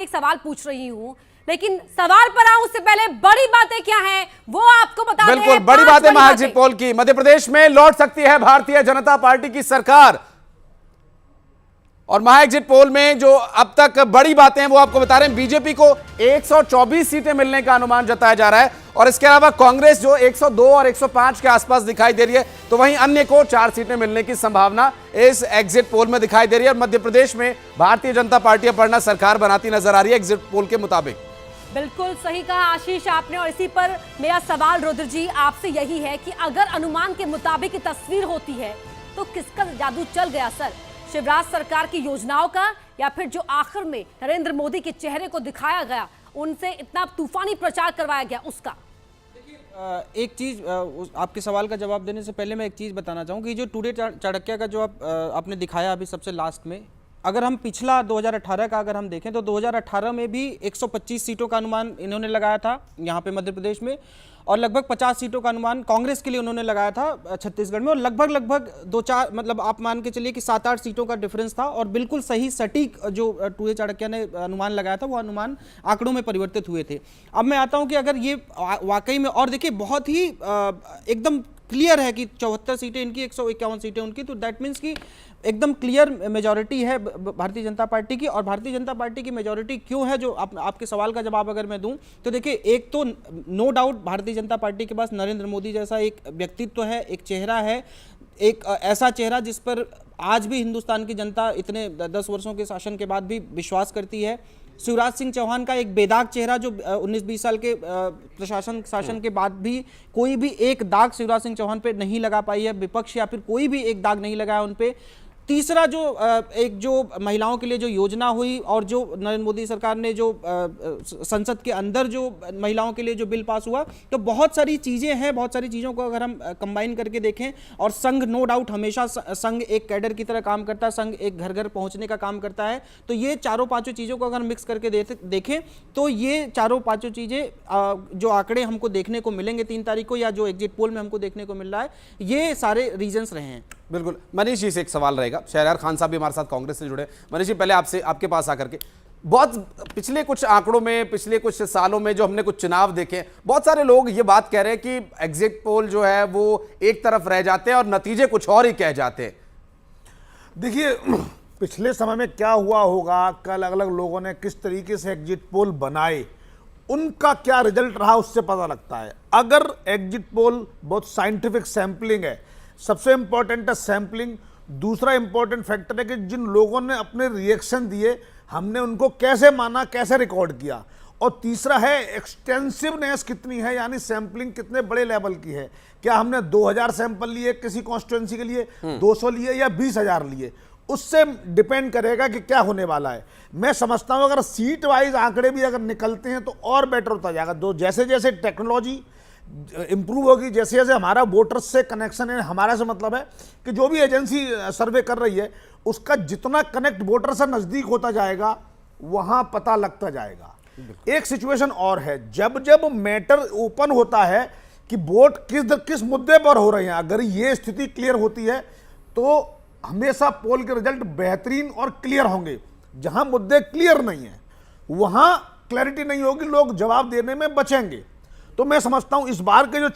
एक सवाल पूछ रही हूं, लेकिन सवाल पर आऊं उससे पहले बड़ी बातें क्या हैं वो आपको बता दें। बिल्कुल बड़ी बातें महक एग्जिट पोल की। मध्य प्रदेश में लौट सकती है भारतीय जनता पार्टी की सरकार। और महा एग्जिट पोल में जो अब तक बड़ी बातें हैं वो आपको बता रहे हैं। बीजेपी को 124 सीटें मिलने का अनुमान जताया जा रहा है और इसके अलावा कांग्रेस जो 102 और 105 के आसपास दिखाई दे रही है, तो वहीं अन्य को 4 सीटें मिलने की संभावना इस एग्जिट पोल में दिखाई दे रही है। और मध्य प्रदेश में भारतीय जनता पार्टी अपर्णा सरकार बनाती नजर आ रही है एग्जिट पोल के मुताबिक। बिल्कुल सही कहा आशीष आपने, और इसी पर मेरा सवाल रुद्र जी आपसे यही है कि अगर अनुमान के मुताबिक तस्वीर होती है तो किसका जादू चल गया सर? शिवराज सरकार की योजनाओं का, या फिर जो आखिर में नरेंद्र मोदी के चेहरे को दिखाया गया, उनसे इतना तूफानी प्रचार करवाया गया उसका? एक चीज आपके सवाल का जवाब देने से पहले मैं एक चीज बताना चाहूँ कि जो टुडे चाणक्य का जो आपने दिखाया अभी सबसे लास्ट में, अगर हम पिछला 2018 का अगर हम देखें तो 2018 में भी 125 सीटों का अनुमान इन्होंने लगाया था यहाँ पे मध्य प्रदेश में, और लगभग 50 सीटों का अनुमान कांग्रेस के लिए उन्होंने लगाया था छत्तीसगढ़ में, और लगभग 2-4 मतलब आप मान के चलिए कि 7-8 सीटों का डिफरेंस था। और बिल्कुल सही सटीक जो टुडे चाणक्य ने अनुमान लगाया था वो अनुमान आंकड़ों में परिवर्तित हुए थे। अब मैं आता हूं कि अगर ये वाकई में, और देखिए बहुत ही एकदम क्लियर है कि 74 सीटें इनकी, 151 सीटें उनकी, तो दैट मीन्स कि एकदम क्लियर मेजॉरिटी है भारतीय जनता पार्टी की। और भारतीय जनता पार्टी की मेजॉरिटी क्यों है, जो आपके सवाल का जवाब अगर मैं दूं तो देखिए, एक तो no doubt Bharatiya Janata party के पास नरेंद्र मोदी जैसा एक व्यक्तित्व है, एक चेहरा है, एक ऐसा चेहरा जिस पर आज भी हिंदुस्तान की जनता इतने 10 वर्षों के शासन के बाद भी विश्वास करती है। शिवराज सिंह चौहान का एक बेदाग चेहरा, जो 19-20 साल के प्रशासन शासन के बाद भी कोई भी एक दाग शिवराज सिंह चौहान पे नहीं लगा पाई है विपक्ष, या फिर कोई भी एक दाग नहीं लगाया उन पे। तीसरा जो एक जो महिलाओं के लिए जो योजना हुई, और जो नरेंद्र मोदी सरकार ने जो संसद के अंदर जो महिलाओं के लिए जो बिल पास हुआ, तो बहुत सारी चीज़ें हैं। बहुत सारी चीज़ों को अगर हम कंबाइन करके देखें, और संघ नो डाउट हमेशा संघ एक कैडर की तरह काम करता है, संघ एक घर घर पहुंचने का काम करता है, तो ये चारों पांचों चीज़ों को अगर मिक्स करके देखें तो ये चारों पांचों चीज़ें जो आंकड़े हमको देखने को मिलेंगे 3 तारीख को, या जो एग्जिट पोल में हमको देखने को मिल रहा है, ये सारे रीजंस रहे हैं। बिल्कुल। मनीष जी से एक सवाल रहेगा, शहरयार खान साहब भी हमारे साथ कांग्रेस से जुड़े। मनीष जी, पहले आपसे, आपके पास आकर के, बहुत पिछले कुछ आंकड़ों में, पिछले कुछ सालों में जो हमने कुछ चुनाव देखे, बहुत सारे लोग ये बात कह रहे हैं कि एग्जिट पोल जो है वो एक तरफ रह जाते हैं और नतीजे कुछ और ही कह जाते हैं। देखिए, पिछले समय में क्या हुआ होगा, कल अलग अलग लोगों ने किस तरीके से एग्जिट पोल बनाए, उनका क्या रिजल्ट रहा उससे पता लगता है। अगर एग्जिट पोल बहुत साइंटिफिक सैंपलिंग है, सबसे इंपॉर्टेंट है सैंपलिंग। दूसरा इंपॉर्टेंट फैक्टर है कि जिन लोगों ने अपने रिएक्शन दिए, हमने उनको कैसे माना, कैसे रिकॉर्ड किया। और तीसरा है एक्सटेंसिवनेस कितनी है, यानी सैंपलिंग कितने बड़े लेवल की है। क्या हमने 2000 सैंपल लिए किसी कॉन्स्टिट्यूएंसी के लिए, 200 लिए या 20,000 लिए, उससे डिपेंड करेगा कि क्या होने वाला है। मैं समझता हूं अगर सीट वाइज आंकड़े भी अगर निकलते हैं तो और बेटर होता जाएगा। जैसे जैसे टेक्नोलॉजी इंप्रूव होगी, जैसे जैसे हमारा वोटर्स से कनेक्शन है, हमारा से मतलब है कि जो भी एजेंसी सर्वे कर रही है उसका जितना कनेक्ट वोटर से नजदीक होता जाएगा, वहां पता लगता जाएगा। एक सिचुएशन और है, जब जब मैटर ओपन होता है कि वोट किस मुद्दे पर हो रहे हैं, अगर ये स्थिति क्लियर होती है तो हमेशा पोल के रिजल्ट बेहतरीन और क्लियर होंगे। जहां मुद्दे क्लियर नहीं है, वहां क्लैरिटी नहीं होगी, लोग जवाब देने में बचेंगे। तो मैं समझता हूं इस बार के जो